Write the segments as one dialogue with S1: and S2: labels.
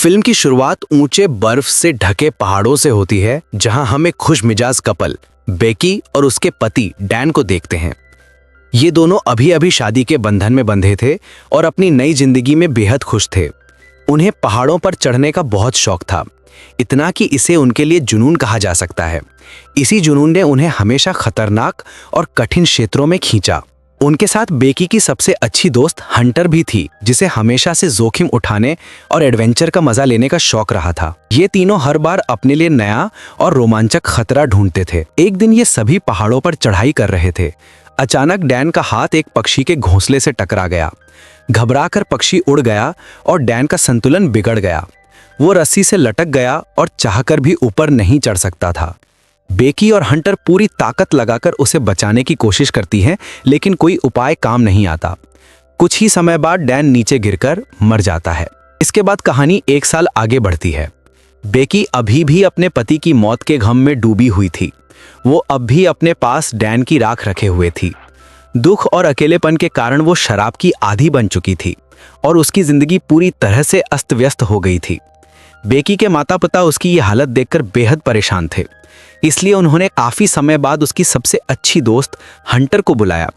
S1: Film की शुरुआत ऊंचे बर्फ से ढके पहाड़ों से होती है, जहां हम एक खुशमिजाज कपल बेकी और उसके पति डैन को देखते हैं। ये दोनों अभी अभी शादी के बंधन में बंधे थे और अपनी नई जिंदगी में बेहद खुश थे। उन्हें पहाड़ों पर चढ़ने का बहुत शौक था, इतना कि इसे उनके लिए जुनून कहा जा सकता है। इसी जुनून ने उन्हें हमेशा खतरनाक और कठिन क्षेत्रों में खींचा। उनके साथ बेकी की सबसे अच्छी दोस्त हंटर भी थी, जिसे हमेशा से जोखिम उठाने और एडवेंचर का मजा लेने का शौक रहा था। ये तीनों हर बार अपने लिए नया और रोमांचक खतरा ढूंढते थे। एक दिन ये सभी पहाड़ों पर चढ़ाई कर रहे थे। अचानक डैन का हाथ एक पक्षी के घोंसले से टकरा गया। घबराकर पक्षी उड़ गया और डैन का संतुलन बिगड़ गया। वो रस्सी से लटक गया और चाहकर भी ऊपर नहीं चढ़ सकता था। बेकी और हंटर पूरी ताकत लगाकर उसे बचाने की कोशिश करती हैं, लेकिन कोई उपाय काम नहीं आता। कुछ ही समय बाद डैन नीचे गिरकर मर जाता है। इसके बाद कहानी 1 साल आगे बढ़ती है। बेकी अभी भी अपने पति की मौत के गम में डूबी हुई थी। वो अब भी अपने पास डैन की राख रखे हुए थी। दुख और अकेलेपन के कारण वो शराब की आदी बन चुकी थी और उसकी जिंदगी पूरी तरह से अस्त व्यस्त हो गई थी। बेकी के माता पिता उसकी ये हालत देखकर बेहद परेशान थे, इसलिए उन्होंने काफी समय बाद उसकी सबसे अच्छी दोस्त हंटर को बुलाया।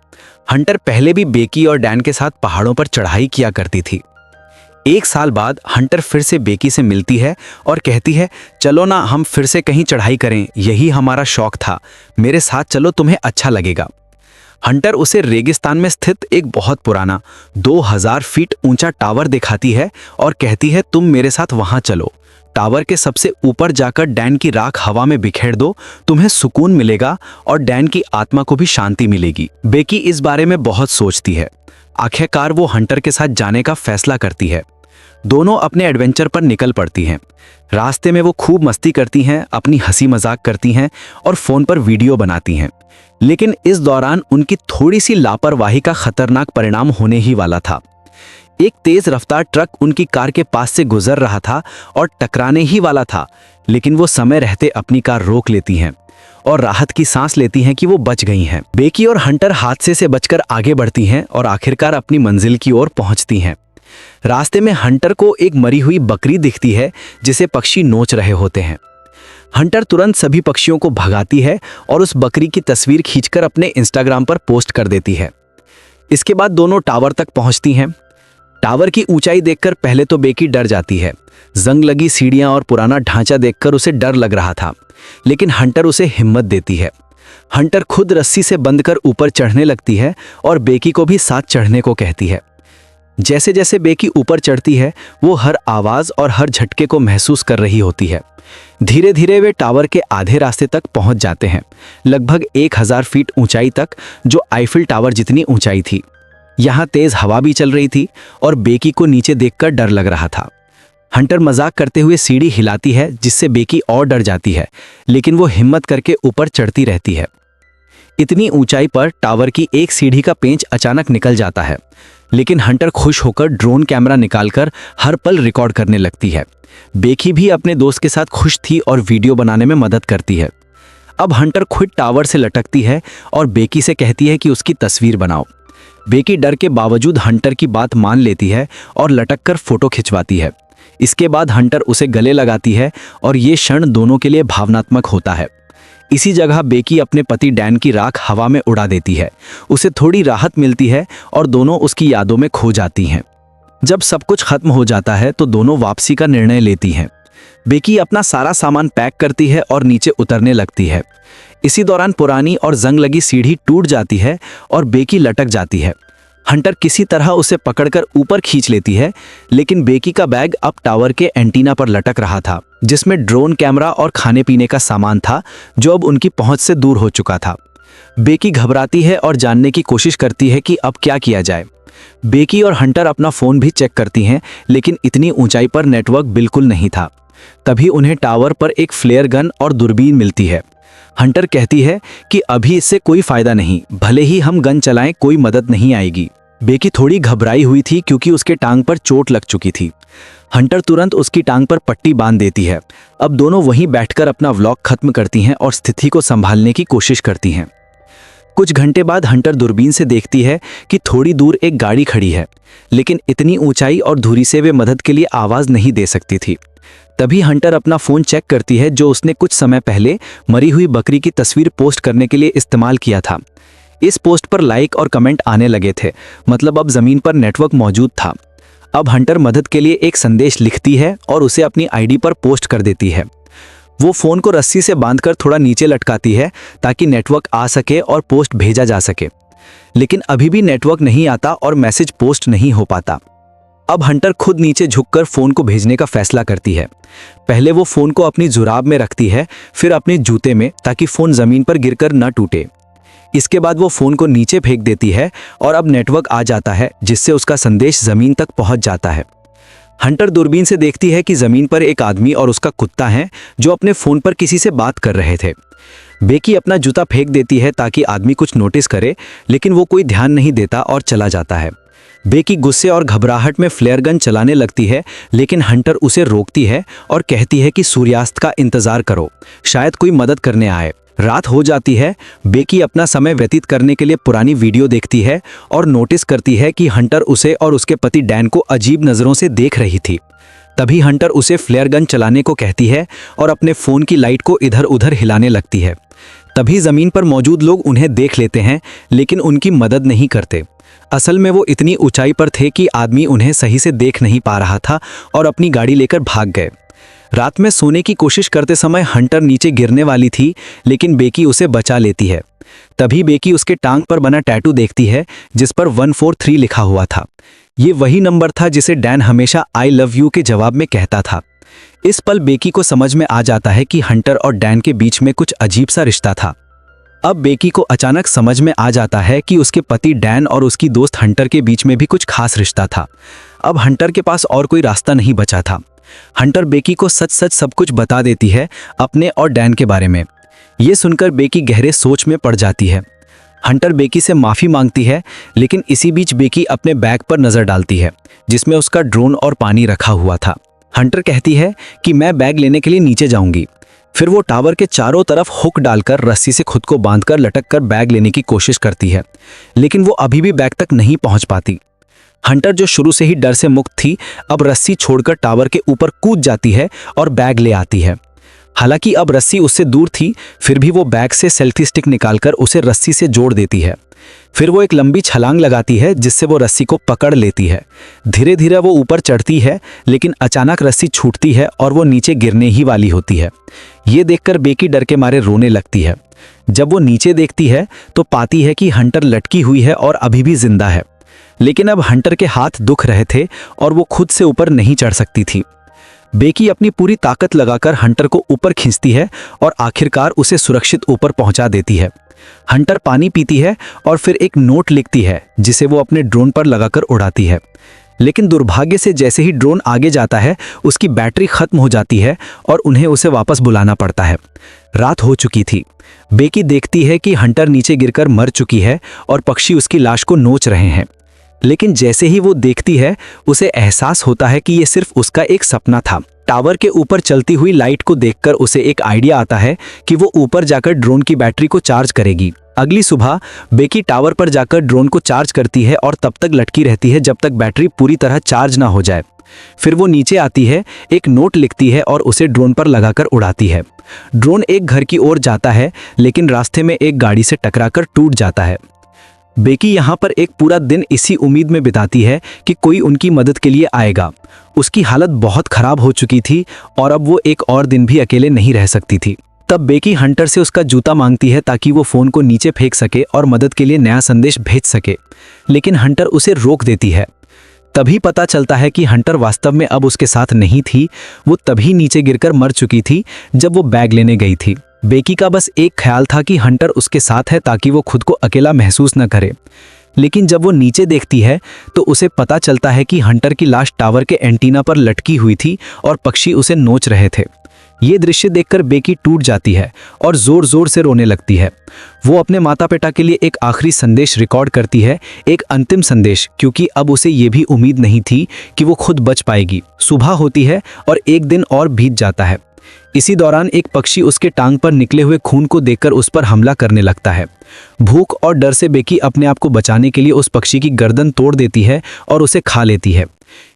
S1: हंटर पहले भी बेकी और डैन के साथ पहाड़ों पर चढ़ाई किया करती थी। 1 साल बाद हंटर फिर से बेकी से मिलती है और कहती है, चलो ना हम फिर से कहीं चढ़ाई करें, यही हमारा शौक था, मेरे साथ चलो, तुम्हें अच्छा लगेगा। हंटर उसे रेगिस्तान में स्थित एक बहुत पुराना 2000 फीट ऊंचा टावर दिखाती है और कहती है, तुम मेरे साथ वहां चलो। टावर के सबसे ऊपर जाकर डैन की राख हवा में बिखेर दो, तुम्हें सुकून मिलेगा और डैन की आत्मा को भी शांति मिलेगी। बेकी इस बारे में बहुत सोचती है। आखिरकार वो हंटर के साथ जाने का फैसला करती है। दोनों अपने एडवेंचर पर निकल पड़ती हैं। रास्ते में वो खूब मस्ती करती हैं, अपनी हंसी मजाक करती हैं और फोन पर वीडियो बनाती हैं। लेकिन इस दौरान उनकी थोड़ी सी लापरवाही का खतरनाक परिणाम होने ही वाला था। एक तेज रफ्तार ट्रक उनकी कार के पास से गुजर रहा था और टकराने ही वाला था, लेकिन वो समय रहते अपनी कार रोक लेती हैं और राहत की सांस लेती हैं कि वो बच गई हैं। बेकी और हंटर हादसे से बचकर आगे बढ़ती हैं और आखिरकार अपनी मंजिल की ओर पहुंचती हैं। रास्ते में हंटर को एक मरी हुई बकरी दिखती है, जिसे पक्षी नोच रहे होते हैं। हंटर तुरंत सभी पक्षियों को भगाती है और उस बकरी की तस्वीर खींचकर अपने इंस्टाग्राम पर पोस्ट कर देती है। इसके बाद दोनों टावर तक पहुंचती हैं। टावर की ऊंचाई देखकर पहले तो बेकी डर जाती है। जंग लगी सीढ़ियां और पुराना ढांचा देखकर उसे डर लग रहा था, लेकिन हंटर उसे हिम्मत देती है। हंटर खुद रस्सी से बंध कर ऊपर चढ़ने लगती है और बेकी को भी साथ चढ़ने को कहती है। जैसे जैसे बेकी ऊपर चढ़ती है, वो हर आवाज और हर झटके को महसूस कर रही होती है। धीरे धीरे वे टावर के आधे रास्ते तक पहुंच जाते हैं, लगभग 1000 फीट ऊंचाई तक, जो आईफिल टावर जितनी ऊंचाई थी। यहाँ तेज हवा भी चल रही थी और बेकी को नीचे देखकर डर लग रहा था। हंटर मजाक करते हुए सीढ़ी हिलाती है, जिससे बेकी और डर जाती है, लेकिन वो हिम्मत करके ऊपर चढ़ती रहती है। इतनी ऊंचाई पर टावर की एक सीढ़ी का पेंच अचानक निकल जाता है, लेकिन हंटर खुश होकर ड्रोन कैमरा निकालकर हर पल रिकॉर्ड करने लगती है। बेकी भी अपने दोस्त के साथ खुश थी और वीडियो बनाने में मदद करती है। अब हंटर खुद टावर से लटकती है और बेकी से कहती है कि उसकी तस्वीर बनाओ। बेकी डर के बावजूद हंटर की बात मान लेती है और लटककर फोटो खिंचवाती है। इसके बाद हंटर उसे गले लगाती है और ये क्षण दोनों के लिए भावनात्मक होता है। इसी जगह बेकी अपने पति डैन की राख हवा में उड़ा देती है। उसे थोड़ी राहत मिलती है और दोनों उसकी यादों में खो जाती हैं। जब सब कुछ खत्म हो जाता है तो दोनों वापसी का निर्णय लेती हैं। बेकी अपना सारा सामान पैक करती है और नीचे उतरने लगती है। इसी दौरान पुरानी और जंग लगी सीढ़ी टूट जाती है और बेकी लटक जाती है। हंटर किसी तरह उसे पकड़कर ऊपर खींच लेती है, लेकिन बेकी का बैग अब टावर के एंटीना पर लटक रहा था, जिसमें ड्रोन कैमरा और खाने पीने का सामान था, जो अब उनकी पहुंच से दूर हो चुका था। बेकी घबराती है और जानने की कोशिश करती है कि अब क्या किया जाए। बेकी और हंटर अपना फोन भी चेक करती हैं, लेकिन इतनी ऊंचाई पर नेटवर्क बिल्कुल नहीं था। तभी उन्हें टावर पर एक फ्लेयर गन और दूरबीन मिलती है। हंटर कहती है कि अभी इससे कोई फायदा नहीं, भले ही हम गन चलाएं, कोई मदद नहीं आएगी। बेकी थोड़ी घबराई हुई थी क्योंकि उसके टांग पर चोट लग चुकी थी। हंटर तुरंत उसकी टांग पर पट्टी बांध देती है। अब दोनों वहीं बैठकर अपना व्लॉग खत्म करती हैं और स्थिति को संभालने की कोशिश करती हैं।
S2: कुछ घंटे बाद हंटर दूरबीन से देखती है कि थोड़ी दूर एक गाड़ी खड़ी है, लेकिन इतनी ऊंचाई और दूरी से वे मदद के लिए आवाज नहीं दे सकती थी। तभी हंटर अपना फोन चेक करती है जो उसने कुछ समय पहले मरी हुई बकरी की तस्वीर पोस्ट करने के लिए इस्तेमाल किया था। इस पोस्ट पर लाइक और कमेंट आने लगे थे, मतलब अब जमीन पर नेटवर्क मौजूद था। अब हंटर मदद के लिए एक संदेश लिखती है और उसे अपनी आईडी पर पोस्ट कर देती है। वो फोन को रस्सी से बांधकर थोड़ा नीचे लटकाती है ताकि नेटवर्क आ सके और पोस्ट भेजा जा सके, लेकिन अभी भी नेटवर्क नहीं आता और मैसेज पोस्ट नहीं हो पाता। अब हंटर खुद नीचे झुककर फोन को भेजने का फैसला करती है। पहले वो फोन को अपनी जुराब में रखती है, फिर अपने जूते में, ताकि फोन जमीन पर गिरकर न टूटे। इसके बाद वो फोन को नीचे फेंक देती है और अब नेटवर्क आ जाता है, जिससे उसका संदेश जमीन तक पहुंच जाता है। हंटर दूरबीन से देखती है कि जमीन पर एक आदमी और उसका कुत्ता है जो अपने फोन पर किसी से बात कर रहे थे। बेकी अपना जूता फेंक देती है ताकि आदमी कुछ नोटिस करे, लेकिन वो कोई ध्यान नहीं देता और चला जाता है। बेकी गुस्से और घबराहट में फ्लेयर गन चलाने लगती है, लेकिन हंटर उसे रोकती है और कहती है कि सूर्यास्त का इंतजार करो, शायद कोई मदद करने आए। रात हो जाती है। बेकी अपना समय व्यतीत करने के लिए पुरानी वीडियो देखती है और नोटिस करती है कि हंटर उसे और उसके पति डैन को अजीब नज़रों से देख रही थी। तभी हंटर उसे फ्लेयर गन चलाने को कहती है और अपने फ़ोन की लाइट को इधर उधर हिलाने लगती है। तभी ज़मीन पर मौजूद लोग उन्हें देख लेते हैं, लेकिन उनकी मदद नहीं करते। असल में वो इतनी ऊंचाई पर थे कि आदमी उन्हें सही से देख नहीं पा रहा था और अपनी गाड़ी लेकर भाग गए। रात में सोने की कोशिश करते समय हंटर नीचे गिरने वाली थी, लेकिन बेकी उसे बचा लेती है। तभी बेकी उसके टांग पर बना टैटू देखती है जिस पर 143 लिखा हुआ था। ये वही नंबर था जिसे डैन हमेशा आई लव यू के जवाब में कहता था। इस पल बेकी को समझ में आ जाता है कि हंटर और डैन के बीच में कुछ अजीब सा रिश्ता था। अब बेकी को अचानक समझ में आ जाता है कि उसके पति डैन और उसकी दोस्त हंटर के बीच में भी कुछ खास रिश्ता था। अब हंटर के पास और कोई रास्ता नहीं बचा था। हंटर बेकी को सच सच सब कुछ बता देती है अपने और डैन के बारे में। ये सुनकर बेकी गहरे सोच में पड़ जाती है। हंटर बेकी से माफ़ी मांगती है, लेकिन इसी बीच बेकी अपने बैग पर नज़र डालती है जिसमें उसका ड्रोन और पानी रखा हुआ था। हंटर कहती है कि मैं बैग लेने के लिए नीचे जाऊंगी। फिर वो टावर के चारों तरफ हुक डालकर रस्सी से खुद को बांधकर लटक कर बैग लेने की कोशिश करती है, लेकिन वो अभी भी बैग तक नहीं पहुंच पाती। हंटर जो शुरू से ही डर से मुक्त थी, अब रस्सी छोड़कर टावर के ऊपर कूद जाती है और बैग ले आती है। हालांकि अब रस्सी उससे दूर थी, फिर भी वो बैग से सेल्फी स्टिक निकालकर उसे रस्सी से जोड़ देती है। फिर वो एक लंबी छलांग लगाती है जिससे वो रस्सी को पकड़ लेती है। धीरे धीरे वो ऊपर चढ़ती है, लेकिन अचानक रस्सी छूटती है और वो नीचे गिरने ही वाली होती है। ये देखकर बेकी डर के मारे रोने लगती है। जब वो नीचे देखती है तो पाती है कि हंटर लटकी हुई है और अभी भी जिंदा है, लेकिन अब हंटर के हाथ दुख रहे थे और वो खुद से ऊपर नहीं चढ़ सकती थी। बेकी अपनी पूरी ताकत लगाकर हंटर को ऊपर खींचती है और आखिरकार उसे सुरक्षित ऊपर पहुंचा देती है। हंटर पानी पीती है और फिर एक नोट लिखती है जिसे वो अपने ड्रोन पर लगाकर उड़ाती है, लेकिन दुर्भाग्य से जैसे ही ड्रोन आगे जाता है उसकी बैटरी खत्म हो जाती है और उन्हें उसे वापस बुलाना पड़ता है। रात हो चुकी थी। बेकी देखती है कि हंटर नीचे गिरकर मर चुकी है और पक्षी उसकी लाश को नोच रहे हैं, लेकिन जैसे ही वो देखती है उसे एहसास होता है कि ये सिर्फ उसका एक सपना था। टावर के ऊपर चलती हुई लाइट को देखकर उसे एक आइडिया आता है कि वो ऊपर जाकर ड्रोन की बैटरी को चार्ज करेगी। अगली सुबह बेकी टावर पर जाकर ड्रोन को चार्ज करती है और तब तक लटकी रहती है जब तक बैटरी पूरी तरह चार्ज ना हो जाए। फिर वो नीचे आती है, एक नोट लिखती है और उसे ड्रोन पर लगाकर उड़ाती है। ड्रोन एक घर की ओर जाता है, लेकिन रास्ते में एक गाड़ी से टकराकर टूट जाता है। बेकी यहाँ पर एक पूरा दिन इसी उम्मीद में बिताती है कि कोई उनकी मदद के लिए आएगा। उसकी हालत बहुत खराब हो चुकी थी और अब वो एक और दिन भी अकेले नहीं रह सकती थी। तब बेकी हंटर से उसका जूता मांगती है ताकि वो फ़ोन को नीचे फेंक सके और मदद के लिए नया संदेश भेज सके, लेकिन हंटर उसे रोक देती है। तभी पता चलता है कि हंटर वास्तव में अब उसके साथ नहीं थी। वो तभी नीचे गिरकर मर चुकी थी जब वो बैग लेने गई थी। बेकी का बस एक ख्याल था कि हंटर उसके साथ है ताकि वो खुद को अकेला महसूस न करे, लेकिन जब वो नीचे देखती है तो उसे पता चलता है कि हंटर की लाश टावर के एंटीना पर लटकी हुई थी और पक्षी उसे नोच रहे थे। ये दृश्य देखकर बेकी टूट जाती है और जोर जोर से रोने लगती है। वो अपने माता पिता के लिए एक आखिरी संदेश रिकॉर्ड करती है, एक अंतिम संदेश, क्योंकि अब उसे ये भी उम्मीद नहीं थी कि वो खुद बच पाएगी। सुबह होती है और एक दिन और बीत जाता है। इसी दौरान एक पक्षी उसके टांग पर निकले हुए खून को देखकर उस पर हमला करने लगता है। भूख और डर से बेकी अपने आप को बचाने के लिए उस पक्षी की गर्दन तोड़ देती है और उसे खा लेती है।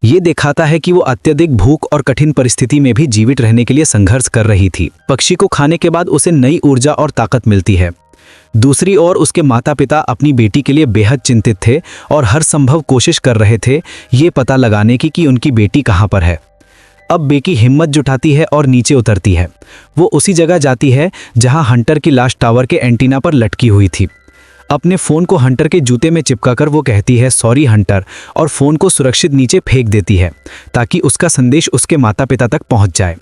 S2: ये दिखाता है कि वो अत्यधिक भूख और कठिन परिस्थिति में भी जीवित रहने के लिए संघर्ष कर रही थी। पक्षी को खाने के बाद उसे नई ऊर्जा और ताकत मिलती है। दूसरी ओर उसके माता पिता अपनी बेटी के लिए बेहद चिंतित थे और हर संभव कोशिश कर रहे थे ये पता लगाने की कि उनकी बेटी कहाँ पर है। अब बेकी हिम्मत जुटाती है और नीचे उतरती है। वो उसी जगह जाती है जहां हंटर की लाश टावर के एंटीना पर लटकी हुई थी। अपने फ़ोन को हंटर के जूते में चिपकाकर वो कहती है सॉरी हंटर, और फ़ोन को सुरक्षित नीचे फेंक देती है ताकि उसका संदेश उसके माता पिता तक पहुंच जाए।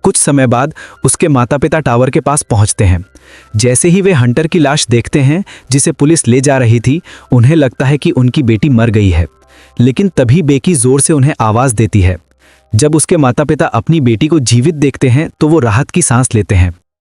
S2: कुछ समय बाद उसके माता पिता टावर के पास पहुंचते हैं। जैसे ही वे हंटर की लाश देखते हैं जिसे पुलिस ले जा रही थी, उन्हें लगता है कि उनकी बेटी मर गई है। लेकिन तभी बेकी जोर से उन्हें आवाज़ देती है। जब उसके माता पिता अपनी बेटी को जीवित देखते हैं तो वो राहत की सांस लेते हैं।